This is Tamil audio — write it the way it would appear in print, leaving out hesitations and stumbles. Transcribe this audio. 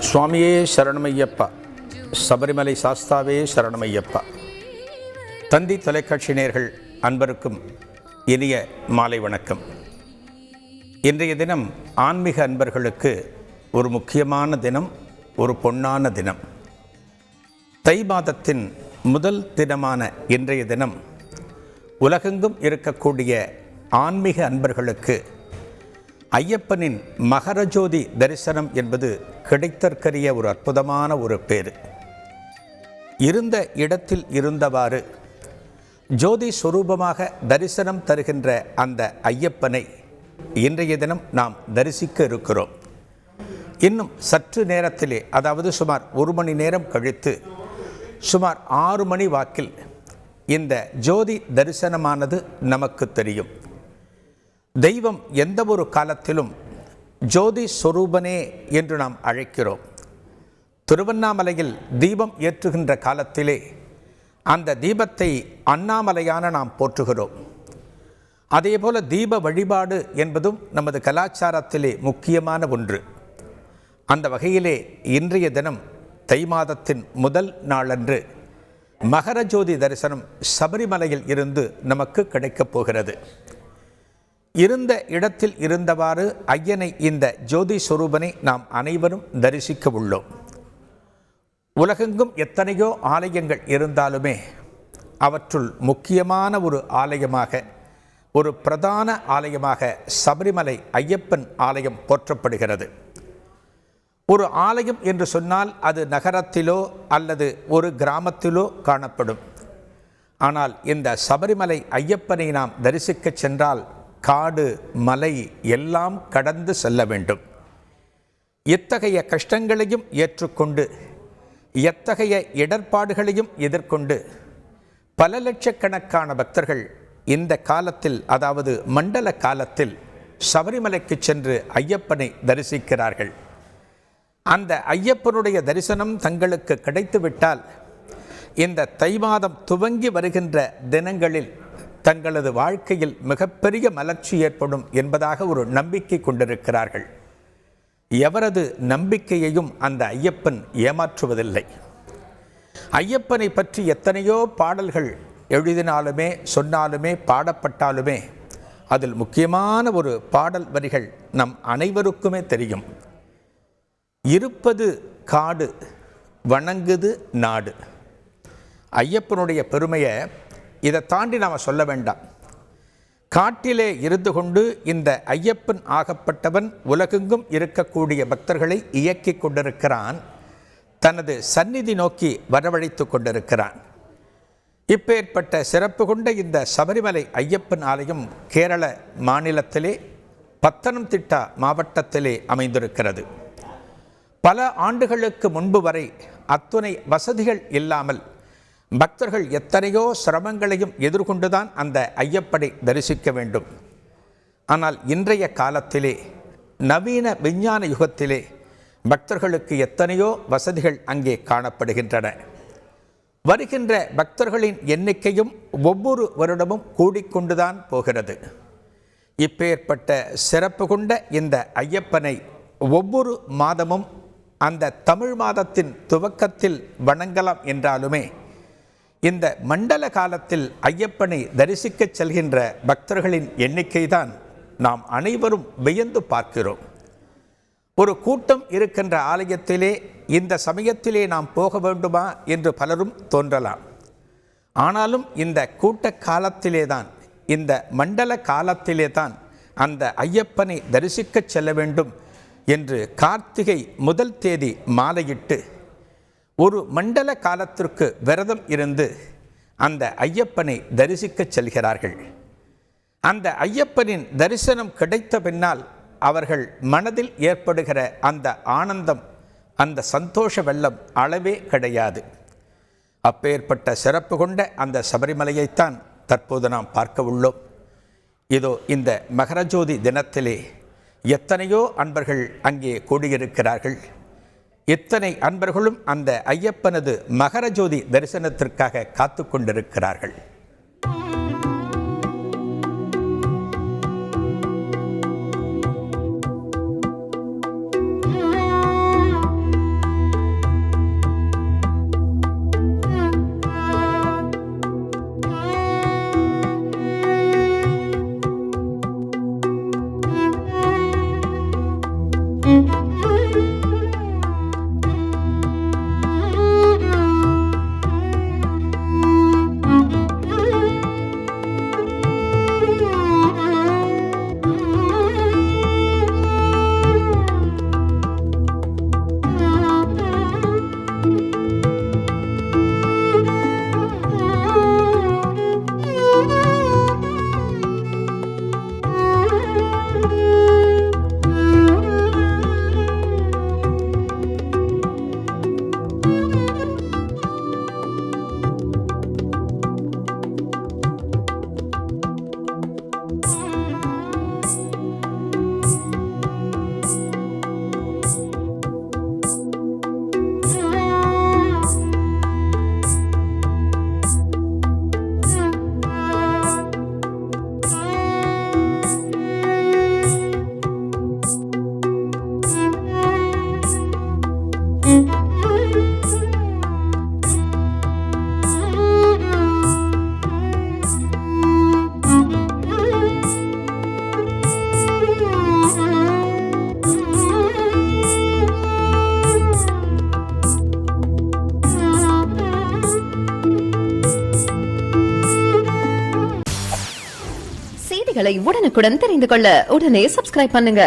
சுவாமியே சரணமையப்பா, சபரிமலை சாஸ்தாவே சரணமையப்பா. தந்தி தொலைக்காட்சி நேயர்கள் அன்பருக்கும் இனிய மாலை வணக்கம். இன்றைய தினம் ஆன்மீக அன்பர்களுக்கு ஒரு முக்கியமான தினம், ஒரு பொன்னான தினம். தை மாதத்தின் முதல் தினமான இன்றைய தினம் உலகெங்கும் இருக்கக்கூடிய ஆன்மீக அன்பர்களுக்கு ஐயப்பனின் மகரஜோதி தரிசனம் என்பது கிடைத்தற்கரிய ஒரு அற்புதமான ஒரு பேர். இருந்த இடத்தில் இருந்தவாறு ஜோதி சொரூபமாக தரிசனம் தருகின்ற அந்த ஐயப்பனை இன்றைய தினம் நாம் தரிசிக்க இருக்கிறோம். இன்னும் சற்று நேரத்திலே, அதாவது சுமார் 1 மணி நேரம் கழித்து சுமார் 6 மணி வாக்கில் இந்த ஜோதி தரிசனமானது நமக்கு தெரியும். தெய்வம் எந்த ஒரு காலத்திலும் ஜோதி சொரூபனே என்று நாம் அழைக்கிறோம். திருவண்ணாமலையில் தீபம் ஏற்றுகின்ற காலத்திலே அந்த தீபத்தை அண்ணாமலையான நாம் போற்றுகிறோம். அதேபோல தீப வழிபாடு என்பதும் நமது கலாச்சாரத்திலே முக்கியமான ஒன்று. அந்த வகையிலே இன்றைய தினம் தை மாதத்தின் முதல் நாளன்று மகரஜோதி தரிசனம் சபரிமலையில் இருந்து நமக்கு கிடைக்கப் போகிறது. இருந்த இடத்தில் இருந்தவாறு ஐயனை, இந்த ஜோதி சொரூபனை நாம் அனைவரும் தரிசிக்க உள்ளோம். உலகெங்கும் எத்தனையோ ஆலயங்கள் இருந்தாலுமே அவற்றுள் முக்கியமான ஒரு ஆலயமாக, ஒரு பிரதான ஆலயமாக சபரிமலை ஐயப்பன் ஆலயம் போற்றப்படுகிறது. ஒரு ஆலயம் என்று சொன்னால் அது நகரத்திலோ அல்லது ஒரு கிராமத்திலோ காணப்படும். ஆனால் இந்த சபரிமலை ஐயப்பனை நாம் தரிசிக்க சென்றால் காடு மலை எல்லாம் கடந்து செல்ல வேண்டும். எத்தகைய கஷ்டங்களையும் ஏற்றுக்கொண்டு, எத்தகைய இடர்பாடுகளையும் எதிர்கொண்டு பல லட்சக்கணக்கான பக்தர்கள் இந்த காலத்தில், அதாவது மண்டல காலத்தில் சபரிமலைக்கு சென்று ஐயப்பனை தரிசிக்கிறார்கள். அந்த ஐயப்பனுடைய தரிசனம் தங்களுக்கு கிடைத்துவிட்டால் இந்த தை மாதம் துவங்கி வருகின்ற தினங்களில் தங்களது வாழ்க்கையில் மிகப்பெரிய மலர்ச்சி ஏற்படும் என்பதாக ஒரு நம்பிக்கை கொண்டிருக்கிறார்கள். எவரது நம்பிக்கையையும் அந்த ஐயப்பன் ஏமாற்றுவதில்லை. ஐயப்பனை பற்றி எத்தனையோ பாடல்கள் எழுதினாலுமே, சொன்னாலுமே, பாடப்பட்டாலுமே அதில் முக்கியமான ஒரு பாடல் வரிகள் நம் அனைவருக்குமே தெரியும். இருப்பது காடு, வணங்குது நாடு. ஐயப்பனுடைய பெருமையை இதை தாண்டி நாம் சொல்ல வேண்டாம். காட்டிலே இருந்து கொண்டு இந்த ஐயப்பன் ஆகப்பட்டவன் உலகெங்கும் இருக்கக்கூடிய பக்தர்களை இயக்கி கொண்டிருக்கிறான், தனது சந்நிதி நோக்கி வரவழைத்து கொண்டிருக்கிறான். இப்பேற்பட்ட சிறப்பு கொண்ட இந்த சபரிமலை ஐயப்பன் ஆலயம் கேரள மாநிலத்திலே பத்தனம்திட்டா மாவட்டத்திலே அமைந்திருக்கிறது. பல ஆண்டுகளுக்கு முன்பு வரை அத்துணை வசதிகள் இல்லாமல் பக்தர்கள் எத்தனையோ சிரமங்களையும் எதிர்கொண்டுதான் அந்த ஐயப்பனை தரிசிக்க வேண்டும். ஆனால் இன்றைய காலத்திலே, நவீன விஞ்ஞான யுகத்திலே பக்தர்களுக்கு எத்தனையோ வசதிகள் அங்கே காணப்படுகின்றன. வருகின்ற பக்தர்களின் எண்ணிக்கையும் ஒவ்வொரு வருடமும் கூடிக்கொண்டுதான் போகிறது. இப்பேற்பட்ட சிறப்பு கொண்ட இந்த ஐயப்பனை ஒவ்வொரு மாதமும் அந்த தமிழ் மாதத்தின் துவக்கத்தில் வணங்கலாம் என்றாலுமே, இந்த மண்டல காலத்தில் ஐயப்பனை தரிசிக்கச் செல்கின்ற பக்தர்களின் எண்ணிக்கை தான் நாம் அனைவரும் வியந்து பார்க்கிறோம். ஒரு கூட்டம் இருக்கின்ற ஆலயத்திலே இந்த சமயத்திலே நாம் போக வேண்டுமா என்று பலரும் தோன்றலாம். ஆனாலும் இந்த கூட்ட காலத்திலே தான், இந்த மண்டல காலத்திலே தான் அந்த ஐயப்பனை தரிசிக்கச் செல்ல வேண்டும் என்று கார்த்திகை முதல் தேதி மாலையிட்டு ஒரு மண்டல காலத்திற்கு விரதம் இருந்து அந்த ஐயப்பனை தரிசிக்கச் செல்கிறார்கள். அந்த ஐயப்பனின் தரிசனம் கிடைத்த பின்னால் அவர்கள் மனதில் ஏற்படுகிற அந்த ஆனந்தம், அந்த சந்தோஷ வெள்ளம் அளவே கிடையாது. அப்பேற்பட்ட சிறப்பு கொண்ட அந்த சபரிமலையைத்தான் தற்போது நாம் பார்க்க உள்ளோம். இதோ இந்த மகரஜோதி தினத்திலே எத்தனையோ அன்பர்கள் அங்கே கூடியிருக்கிறார்கள். இத்தனை அன்பர்களும் அந்த ஐயப்பனது மகரஜோதி தரிசனத்திற்காக காத்து கொண்டிருக்கிறார்கள். செய்திகளை உடனுக்குடன் தெரிந்து கொள்ள உடனே சப்ஸ்கிரைப் பண்ணுங்க.